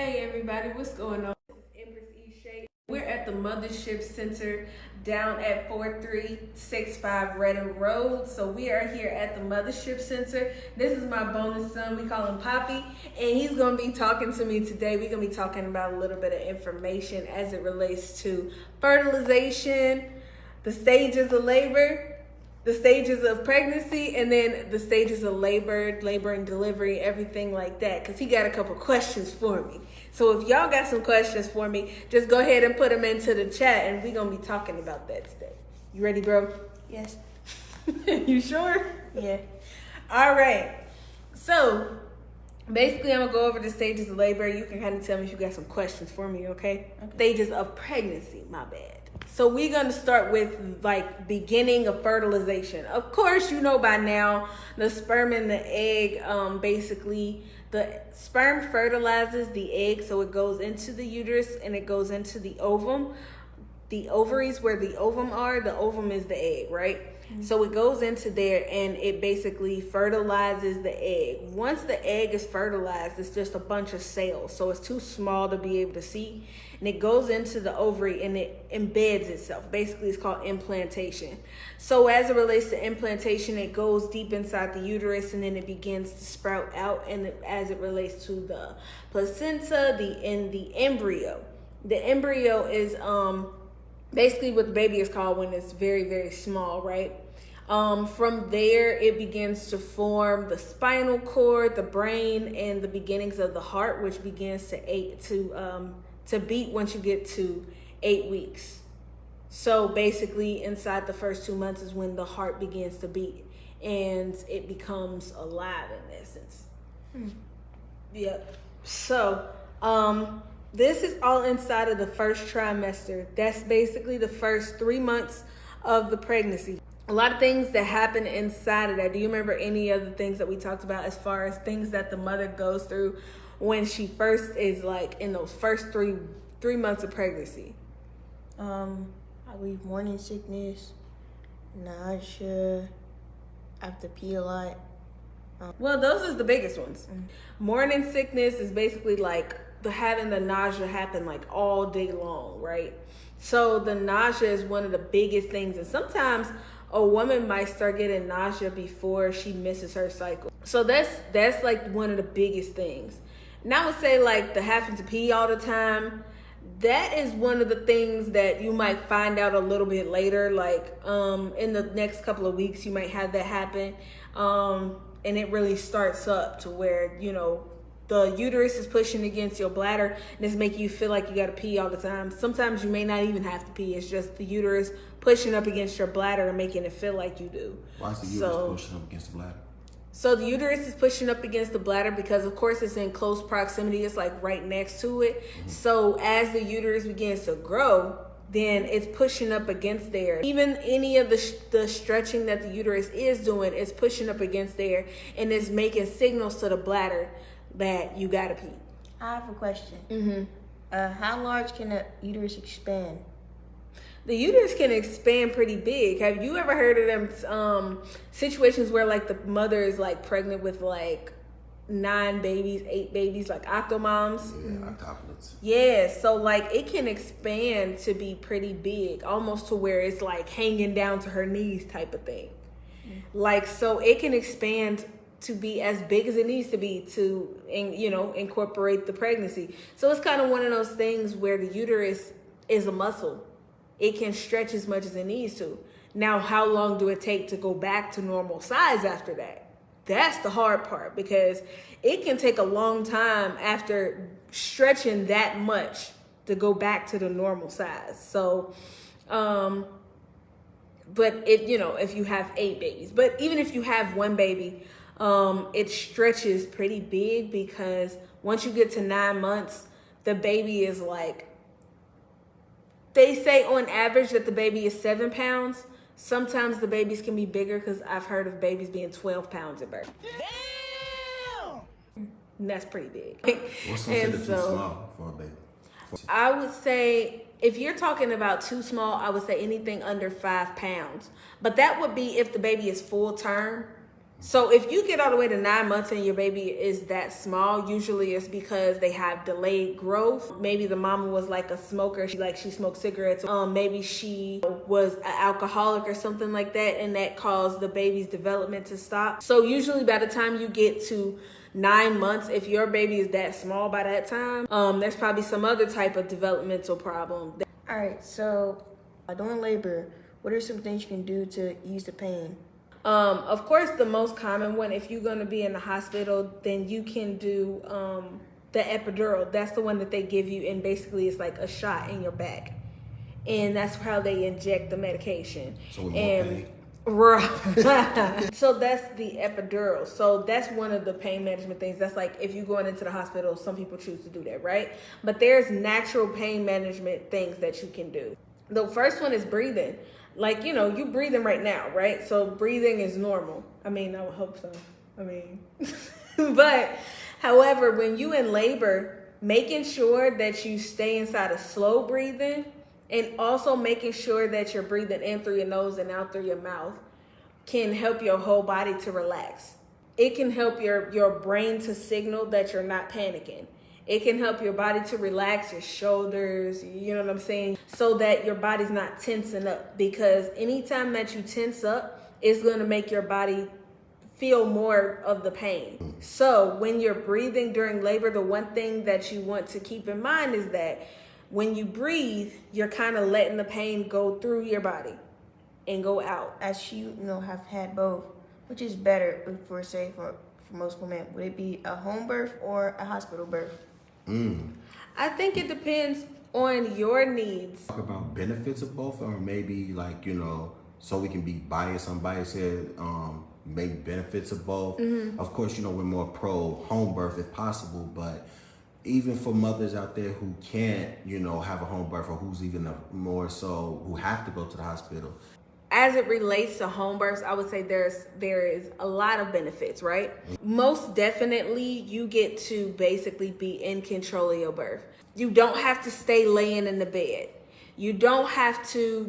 Hey everybody, what's going on? This is Empress Eshe. We're at the Mothership Center down at 4365 Redding Road. So we are here at the Mothership Center. This is my bonus son, we call him Poppy, and he's gonna be talking to me today. We're gonna be talking about a little bit of information as it relates to fertilization, the stages of labor, the stages of pregnancy, and then the stages of labor and delivery, everything like that, because he got a couple questions for me. So if y'all got some questions for me, just go ahead and put them into the chat, and we're going to be talking about that today. You ready, bro? Yes. You sure? Yeah. All right. So basically, I'm going to go over the stages of labor. You can kind of tell me if you got some questions for me, okay? Stages of pregnancy, my bad. So we're going to start with like beginning of fertilization. Of course, you know by now the sperm and the egg, basically the sperm fertilizes the egg. So it goes into the uterus and it goes into the ovum. The ovaries where the ovum are, the ovum is the egg, right? Mm-hmm. So it goes into there and it basically fertilizes the egg. Once the egg is fertilized, it's just a bunch of cells. So it's too small to be able to see. And it goes into the ovary and it embeds itself. Basically, it's called implantation. So as it relates to implantation, it goes deep inside the uterus and then it begins to sprout out. And as it relates to the placenta, the embryo. The embryo is basically what the baby is called when it's very, very small, right? From there, it begins to form the spinal cord, the brain, and the beginnings of the heart, which begins to beat once you get to 8 weeks. So basically, inside the first 2 months is when the heart begins to beat and it becomes alive in essence. Yep. So, this is all inside of the first trimester. That's basically the first 3 months of the pregnancy. A lot of things that happen inside of that. Do you remember any of the things that we talked about as far as things that the mother goes through when she first is like in those first three months of pregnancy? I believe morning sickness, nausea, I have to pee a lot. Well, those are the biggest ones. Morning sickness is basically like having the nausea happen like all day long, right? So the nausea is one of the biggest things, and sometimes a woman might start getting nausea before she misses her cycle. So that's like one of the biggest things. And I would say like the having to pee all the time, that is one of the things that you might find out a little bit later, like in the next couple of weeks you might have that happen, and it really starts up to where, you know, the uterus is pushing against your bladder and it's making you feel like you got to pee all the time. Sometimes you may not even have to pee. It's just the uterus pushing up against your bladder and making it feel like you do. Why is the uterus pushing up against the bladder? So the uterus is pushing up against the bladder because, of course, it's in close proximity. It's like right next to it. Mm-hmm. So as the uterus begins to grow, then it's pushing up against there. Even any of the stretching that the uterus is doing is pushing up against there and it's making signals to the bladder that you gotta pee. I have a question. Mm-hmm. How large can the uterus expand? The uterus can expand pretty big. Have you ever heard of them situations where like the mother is like pregnant with like 9 babies, 8 babies, like octomoms? Yeah, octuplets. Yeah, so like it can expand to be pretty big, almost to where it's like hanging down to her knees type of thing. Mm-hmm. Like, so it can expand to be as big as it needs to be to, you know, incorporate the pregnancy. So it's kind of one of those things where the uterus is a muscle. It can stretch as much as it needs to. Now, how long do it take to go back to normal size after that? That's the hard part, because it can take a long time after stretching that much to go back to the normal size. So, but if you have 8 babies, but even if you have 1 baby, it stretches pretty big, because once you get to 9 months, the baby is like, they say on average that the baby is 7 pounds. Sometimes the babies can be bigger, because I've heard of babies being 12 pounds at birth. Damn! And that's pretty big. What's considered too small for a baby? I would say, if you're talking about too small, I would say anything under 5 pounds. But that would be if the baby is full term. So if you get all the way to 9 months and your baby is that small, usually it's because they have delayed growth. Maybe the mama was like a smoker, she smoked cigarettes. Maybe she was an alcoholic or something like that, and that caused the baby's development to stop. So usually by the time you get to 9 months, if your baby is that small by that time, there's probably some other type of developmental problem. All right, so during labor, what are some things you can do to ease the pain? Of course, the most common one, if you're going to be in the hospital, then you can do the epidural. That's the one that they give you, and basically it's like a shot in your back. And that's how they inject the medication. So with more pain? Right. So that's the epidural. So that's one of the pain management things. That's like if you're going into the hospital, some people choose to do that, right? But there's natural pain management things that you can do. The first one is breathing. Like, you breathing right now, right? So breathing is normal. I mean, I would hope so. But however, when you in labor, making sure that you stay inside of slow breathing, and also making sure that you're breathing in through your nose and out through your mouth can help your whole body to relax. It can help your brain to signal that you're not panicking. It can help your body to relax, your shoulders, you know what I'm saying? So that your body's not tensing up, because anytime that you tense up, it's going to make your body feel more of the pain. So when you're breathing during labor, the one thing that you want to keep in mind is that when you breathe, you're kind of letting the pain go through your body and go out. As you have had both, which is better for most women? Would it be a home birth or a hospital birth? I think it depends on your needs. Talk about benefits of both, or maybe so we can be biased. Unbiased here. Maybe benefits of both. Of course, we're more pro home birth if possible, but even for mothers out there who can't, have a home birth, or who's even more so who have to go to the hospital. As it relates to home births, I would say there is a lot of benefits, right? Most definitely, you get to basically be in control of your birth. You don't have to stay laying in the bed. You don't have to,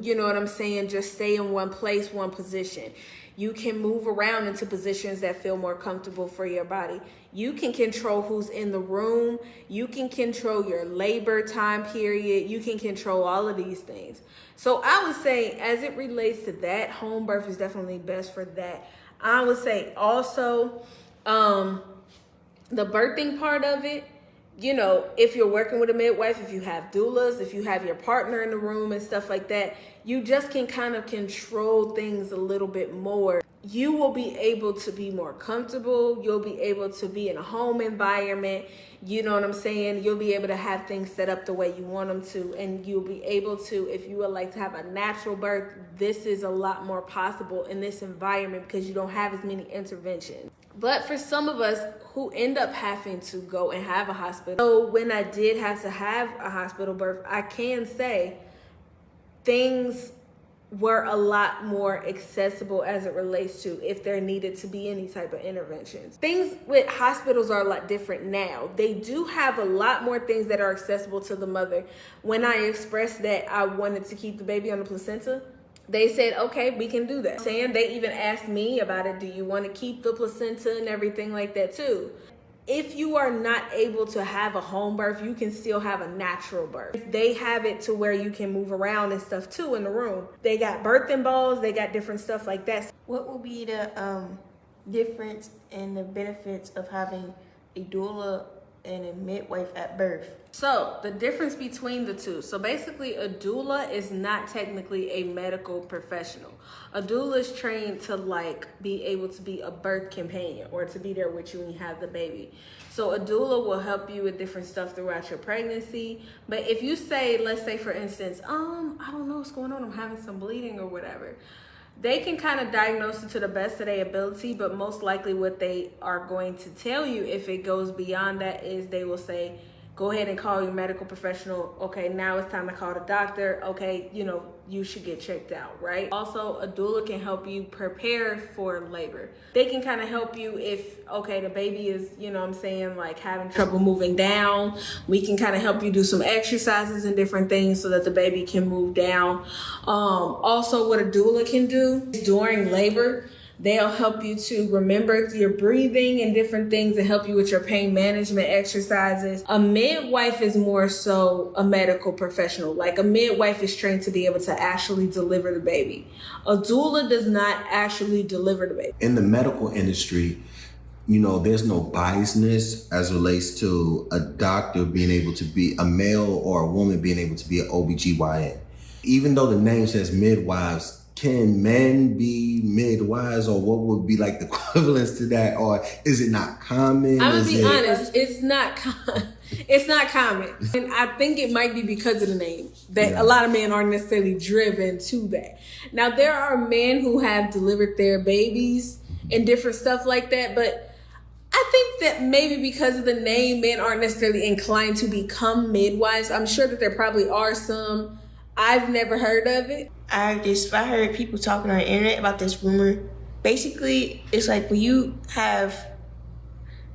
just stay in one place, one position. You can move around into positions that feel more comfortable for your body. You can control who's in the room. You can control your labor time period. You can control all of these things. So I would say, as it relates to that, home birth is definitely best for that. I would say also the birthing part of it, if you're working with a midwife, if you have doulas, if you have your partner in the room and stuff like that, you just can kind of control things a little bit more. You will be able to be more comfortable. You'll be able to be in a home environment. You know what I'm saying? You'll be able to have things set up the way you want them to. And you'll be able to, if you would like to have a natural birth, this is a lot more possible in this environment because you don't have as many interventions. But for some of us who end up having to go and have a hospital, so when I did have to have a hospital birth, I can say things were a lot more accessible as it relates to if there needed to be any type of interventions. Things with hospitals are a lot different now. They do have a lot more things that are accessible to the mother. When I expressed that I wanted to keep the baby on the placenta, they said, okay, we can do that. They even asked me about it. Do you want to keep the placenta and everything like that too? If you are not able to have a home birth, you can still have a natural birth. They have it to where you can move around and stuff too in the room. They got birthing balls. They got different stuff like that. What will be the difference and the benefits of having a doula and a midwife at birth? So the difference between the two. So basically a doula is not technically a medical professional. A doula is trained to be able to be a birth companion or to be there with you when you have the baby. So a doula will help you with different stuff throughout your pregnancy. But if you say, let's say for instance, I don't know what's going on, I'm having some bleeding or whatever, they can kind of diagnose it to the best of their ability, but most likely what they are going to tell you if it goes beyond that is they will say, go ahead and call your medical professional. Okay, now it's time to call the doctor. Okay, you should get checked out, right? Also, a doula can help you prepare for labor. They can kind of help you if, the baby is, having trouble moving down. We can kind of help you do some exercises and different things so that the baby can move down. Also, what a doula can do during labor, They'll help you to remember your breathing and different things and help you with your pain management exercises. A midwife is more so a medical professional. Like a midwife is trained to be able to actually deliver the baby. A doula does not actually deliver the baby. In the medical industry, you know, there's no biasness as relates to a doctor being able to be a male or a woman being able to be an OBGYN. Even though the name says midwives, can men be midwives, or what would be like the equivalence to that? Or is it not common? I'm gonna be honest, it's not common. And I think it might be because of the name that a lot of men aren't necessarily driven to that. Now, there are men who have delivered their babies and different stuff like that, but I think that maybe because of the name, men aren't necessarily inclined to become midwives. I'm sure that there probably are some. I've never heard of it. I heard people talking on the internet about this rumor. Basically, it's like when you have,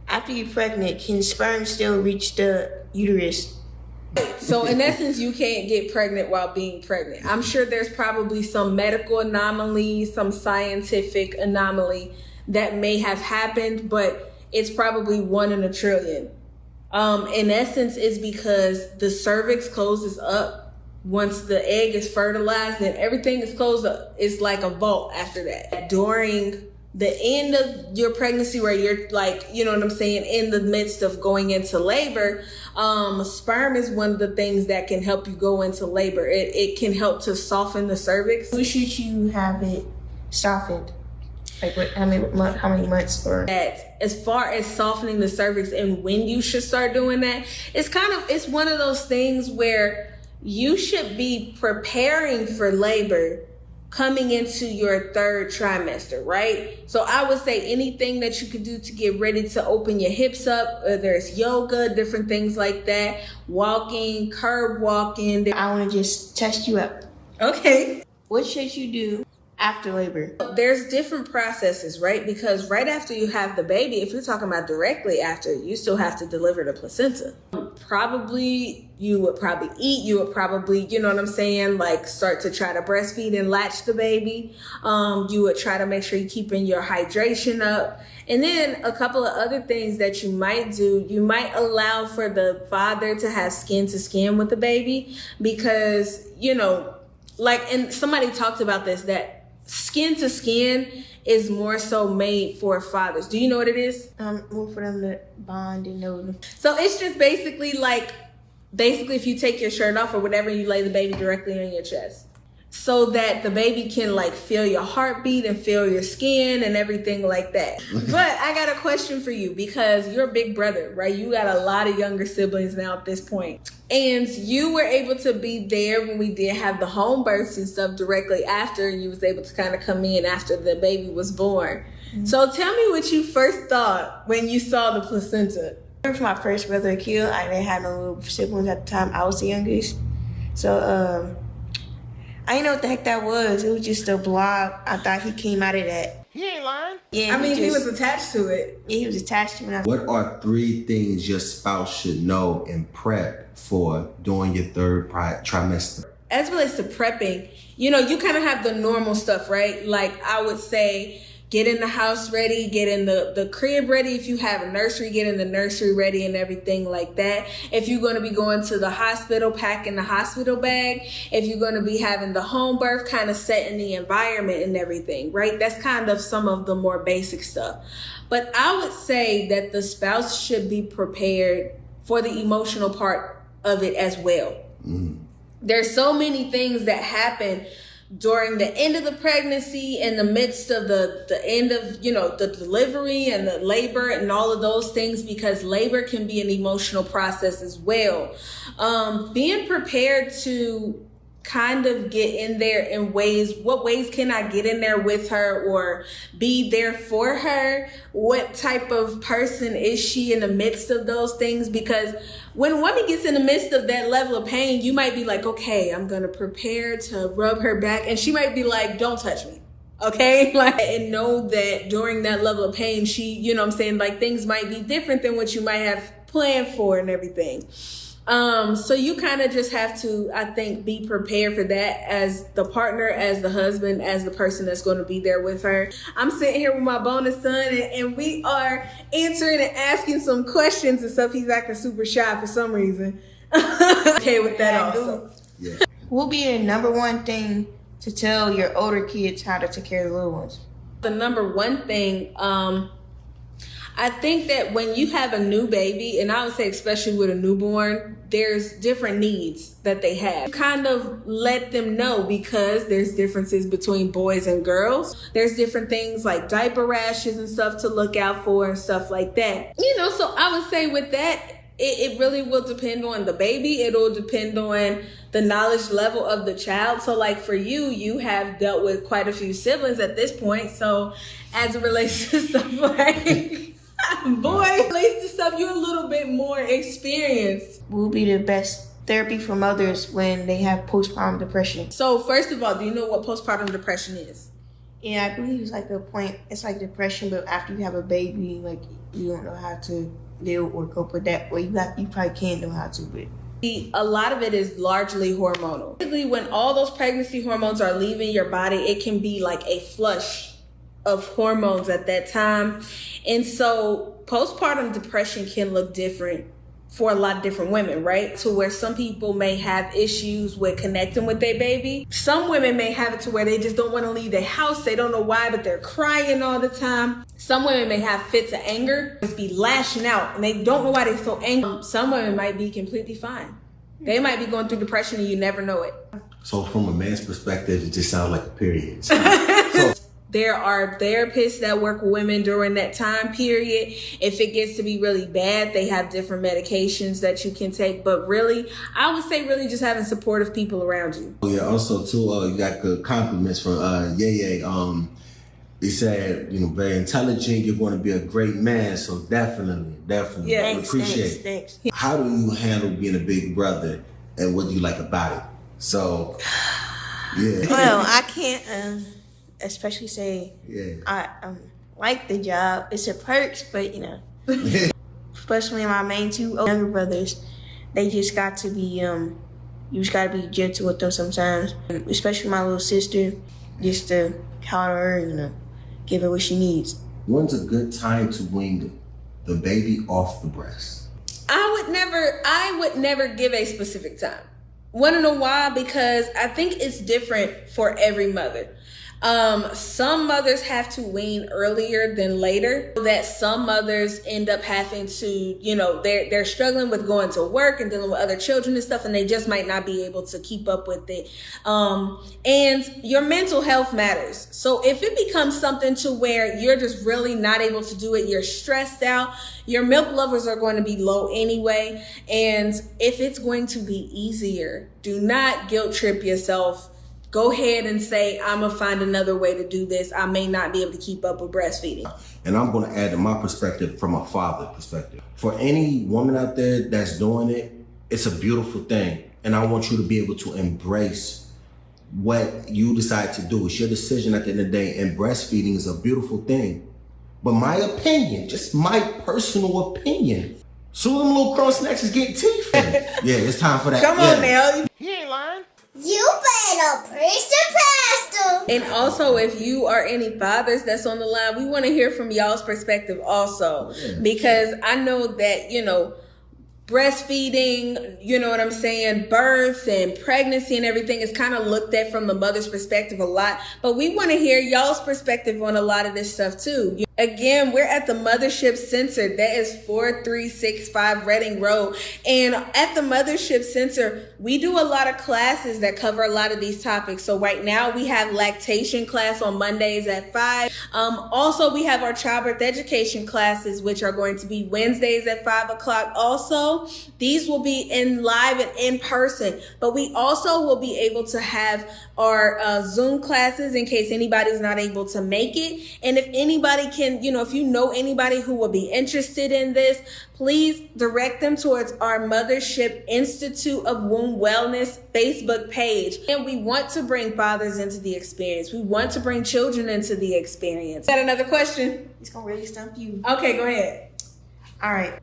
after you're pregnant, can sperm still reach the uterus? So in essence, you can't get pregnant while being pregnant. I'm sure there's probably some medical anomaly, some scientific anomaly that may have happened, but it's probably 1 in a trillion. In essence, it's because the cervix closes up once the egg is fertilized, and everything is closed up. It's like a vault after that. During the end of your pregnancy, where you're like, you know what I'm saying, in the midst of going into labor, sperm is one of the things that can help you go into labor. It can help to soften the cervix. When should you have it softened? Like how many months? Or that as far as softening the cervix and when you should start doing that, it's one of those things where you should be preparing for labor coming into your 3rd trimester, right? So I would say anything that you could do to get ready to open your hips up, whether it's yoga, different things like that, walking, curb walking. I want to just test you up. Okay. What should you do after labor? There's different processes, right? Because right after you have the baby, if you're talking about directly after, you still have to deliver the placenta. You would probably eat, you would probably, you know what I'm saying, like start to try to breastfeed and latch the baby. You would try to make sure you're keeping your hydration up. And then a couple of other things that you might do, you might allow for the father to have skin to skin with the baby because, you know, like, and somebody talked about this, that skin to skin is more so made for fathers. Do you know what it is? More for them to bond and know them. So it's just basically if you take your shirt off or whatever, you lay the baby directly on your chest so that the baby can like feel your heartbeat and feel your skin and everything like that. But I got a question for you because you're a big brother, right? You got a lot of younger siblings now at this point. And you were able to be there when we did have the home births and stuff directly after, and you was able to kind of come in after the baby was born. Mm-hmm. So tell me what you first thought when you saw the placenta. I remember my first brother killed. I didn't have no little siblings at the time. I was the youngest. So I didn't know what the heck that was. It was just a blob. I thought he came out of that. He ain't lying. Yeah, I mean, he was attached to it. Yeah, he was attached to it. What are 3 things your spouse should know and prep for during your 3rd trimester? As it relates to prepping, you know, you kind of have the normal stuff, right? Like I would say, get in the house ready, get in the crib ready. If you have a nursery, get in the nursery ready and everything like that. If you're going to be going to the hospital, pack in the hospital bag. If you're going to be having the home birth, kind of setting the environment and everything, right? That's kind of some of the more basic stuff. But I would say that the spouse should be prepared for the emotional part of it as well. Mm. There's so many things that happen during the end of the pregnancy, in the midst of the end of, you know, the delivery and the labor and all of those things, because labor can be an emotional process as well. Being prepared to kind of get in there in ways, what ways can I get in there with her or be there for her? What type of person is she in the midst of those things? Because when a woman gets in the midst of that level of pain, you might be like, okay, I'm going to prepare to rub her back. And she might be like, don't touch me. Okay. Like, and know that during that level of pain, she, you know what I'm saying? Like things might be different than what you might have planned for and everything. So you kind of just have to, I think, be prepared for that as the partner, as the husband, as the person that's going to be there with her. I'm sitting here with my bonus son, and we are answering and asking some questions and stuff. He's acting super shy for some reason. Okay with that also. Yeah. What will be the number one thing to tell your older kids how to take care of the little ones? The number one thing, I think that when you have a new baby, and I would say especially with a newborn, there's different needs that they have. Kind of let them know, because there's differences between boys and girls. There's different things like diaper rashes and stuff to look out for and stuff like that. So I would say with that, it really will depend on the baby. It'll depend on the knowledge level of the child. So like for you, you have dealt with quite a few siblings at this point. So as it relates to stuff like... relates to stuff, you're a little bit more experienced. What will be the best therapy for mothers when they have postpartum depression? So first of all, do you know what postpartum depression is? Yeah, I believe it's like it's like depression, but after you have a baby, like you don't know how to deal or cope with that. Well, you probably can know how to, but a lot of it is largely hormonal. Basically, when all those pregnancy hormones are leaving your body, it can be like a flush of hormones at that time. And so postpartum depression can look different for a lot of different women, right? To where some people may have issues with connecting with their baby. Some women may have it to where they just don't want to leave their house. They don't know why, but they're crying all the time. Some women may have fits of anger, just be lashing out, and they don't know why they're so angry. Some women might be completely fine. They might be going through depression and you never know it. So from a man's perspective, it just sounds like a period. There are therapists that work with women during that time period. If it gets to be really bad, they have different medications that you can take. But really, I would say really just having supportive people around you. Yeah, also too, you got good compliments from Yeye. He said, very intelligent, you're going to be a great man. So definitely, Yeah, appreciate it. Thanks. How do you handle being a big brother, and what do you like about it? So, yeah. Well, I can't especially say I like the job. It's a perks, but especially my main two younger brothers, they just got to be you just gotta be gentle with them sometimes. Especially my little sister, just to counter her, give her what she needs. When's a good time to wean the baby off the breast? I would never give a specific time. Want to know why? Because I think it's different for every mother. Some mothers have to wean earlier than later. That some mothers end up having to, they're struggling with going to work and dealing with other children and stuff, and they just might not be able to keep up with it. And your mental health matters. So if it becomes something to where you're just really not able to do it, you're stressed out, your milk levels are going to be low anyway. And if it's going to be easier, do not guilt trip yourself. Go ahead and say, I'm going to find another way to do this. I may not be able to keep up with breastfeeding. And I'm going to add to my perspective from a father perspective. For any woman out there that's doing it, it's a beautiful thing. And I want you to be able to embrace what you decide to do. It's your decision at the end of the day. And breastfeeding is a beautiful thing. But my opinion, just my personal opinion, some of them little crumb snacks is getting teeth. Yeah, it's time for that. Come on now. He ain't lying. You better preach the pastor. And also, if you are any fathers that's on the line, we want to hear from y'all's perspective also. Yeah. Because I know that, breastfeeding, you know what I'm saying, birth and pregnancy and everything is kind of looked at from the mother's perspective a lot. But we want to hear y'all's perspective on a lot of this stuff too. Again, we're at the Mothership Center. That is 4365 Reading Road. And at the Mothership Center, we do a lot of classes that cover a lot of these topics. So right now we have lactation class on Mondays at 5. Also, we have our childbirth education classes, which are going to be Wednesdays at 5 o'clock. Also, these will be in live and in person, but we also will be able to have our Zoom classes in case anybody's not able to make it. And if anybody can, if you know anybody who will be interested in this, please direct them towards our Mothership Institute of Womb Wellness Facebook page. And we want to bring fathers into the experience. We want to bring children into the experience. Got another question? It's gonna really stump you. Okay, go ahead. All right.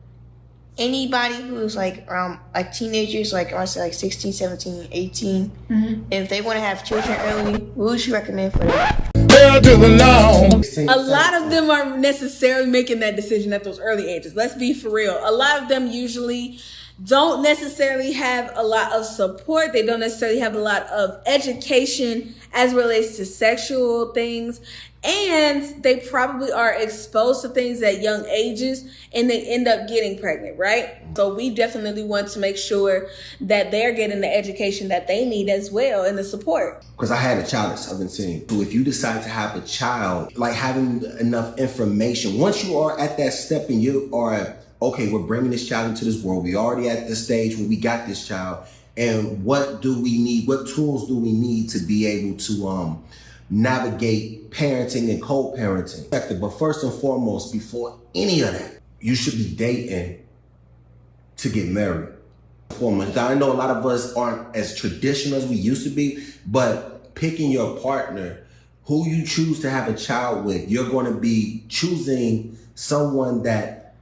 anybody who's like around like teenagers, like I want to say like 16, 17, 18, if they want to have children early, what would you recommend for them? A lot of them aren't necessarily making that decision at those early ages. Let's be for real. A lot of them usually don't necessarily have a lot of support. They don't necessarily have a lot of education as relates to sexual things. And they probably are exposed to things at young ages and they end up getting pregnant, right? So we definitely want to make sure that they're getting the education that they need as well and the support. Because I had a child at 17. So if you decide to have a child, like having enough information, once you are at that step and you are, okay, we're bringing this child into this world. We already at the stage where we got this child. And what do we need? What tools do we need to be able to navigate parenting and co-parenting? But first and foremost, before any of that, you should be dating to get married. I know a lot of us aren't as traditional as we used to be, but picking your partner, who you choose to have a child with, you're going to be choosing someone that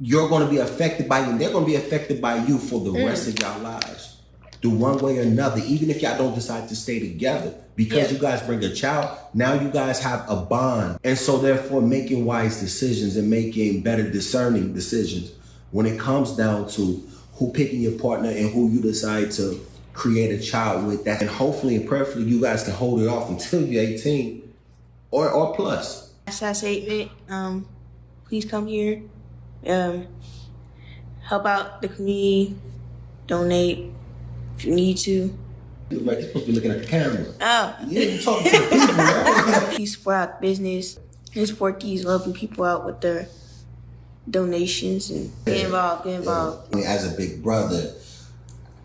you're going to be affected by, and they're going to be affected by you for the rest of your lives. Do one way or another, even if y'all don't decide to stay together. Because you guys bring a child, now you guys have a bond. And so therefore making wise decisions and making better discerning decisions when it comes down to who picking your partner and who you decide to create a child with. That, and hopefully and prayerfully you guys can hold it off until you're 18 or plus. That's that statement. Please come here. Help out the community. Donate if you need to. Right, you're supposed to be looking at the camera. Oh. Yeah, you're talking to the people, right? Please support our business and support these lovely people out with their donations and get involved. I mean, as a big brother,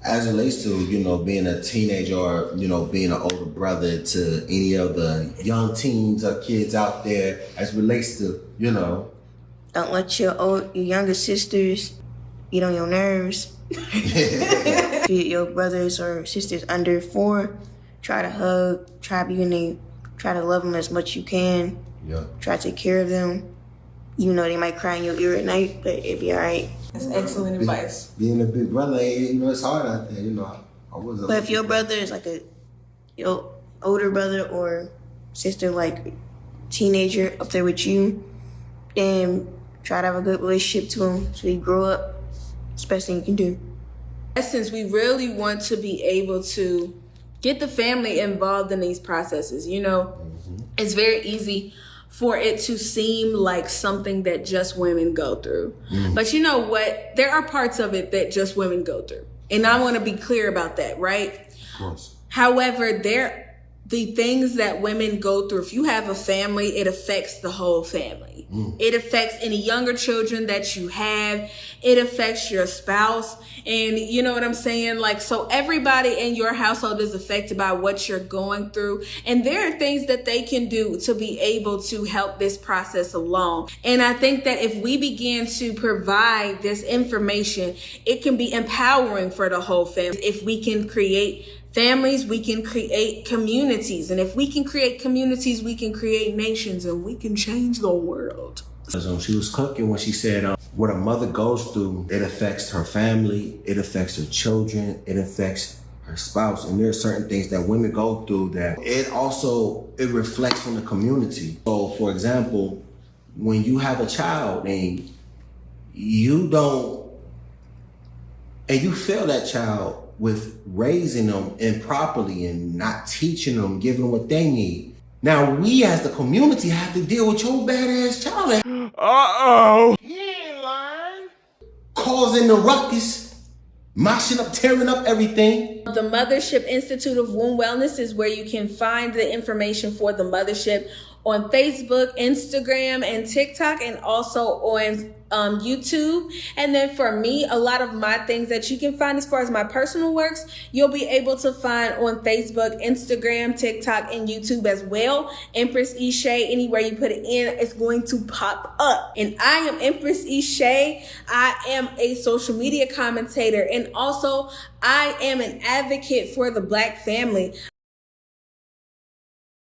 as it relates to, being a teenager or, being an older brother to any of the young teens or kids out there, as it relates to, Don't let your younger sisters get on your nerves. Your brothers or sisters under 4, try to hug, try to love them as much as you can. Yeah. Try to take care of them. Even though they might cry in your ear at night, but it'll be all right. That's excellent advice. Being a big brother, it's hard out there, But if your brother is like your older brother or sister, like teenager up there with you, then try to have a good relationship to him so you grow up. It's the best thing you can do. Since we really want to be able to get the family involved in these processes, it's very easy for it to seem like something that just women go through. But you know what? There are parts of it that just women go through. And I want to be clear about that, right? Of course. However, the things that women go through, if you have a family, it affects the whole family. It affects any younger children that you have. It affects your spouse. And you know what I'm saying? So everybody in your household is affected by what you're going through. And there are things that they can do to be able to help this process along. And I think that if we begin to provide this information, it can be empowering for the whole family. If we can create families, we can create communities. And if we can create communities, we can create nations and we can change the world. She was cooking when she said what a mother goes through, it affects her family, it affects her children, it affects her spouse. And there are certain things that women go through that it reflects on the community. So for example, when you have a child and you fail that child with raising them improperly and not teaching them, giving them what they need. Now we as the community have to deal with your badass child. Uh-oh. He ain't lying. Causing the ruckus, moshing up, tearing up everything. The Mothership Institute of Womb Wellness is where you can find the information for the Mothership on Facebook, Instagram, and TikTok, and also on YouTube. And then for me, a lot of my things that you can find as far as my personal works, you'll be able to find on Facebook, Instagram, TikTok, and YouTube as well. Empress Eshe, anywhere you put it in, it's going to pop up. And I am Empress Eshe. I am a social media commentator, and also I am an advocate for the Black family.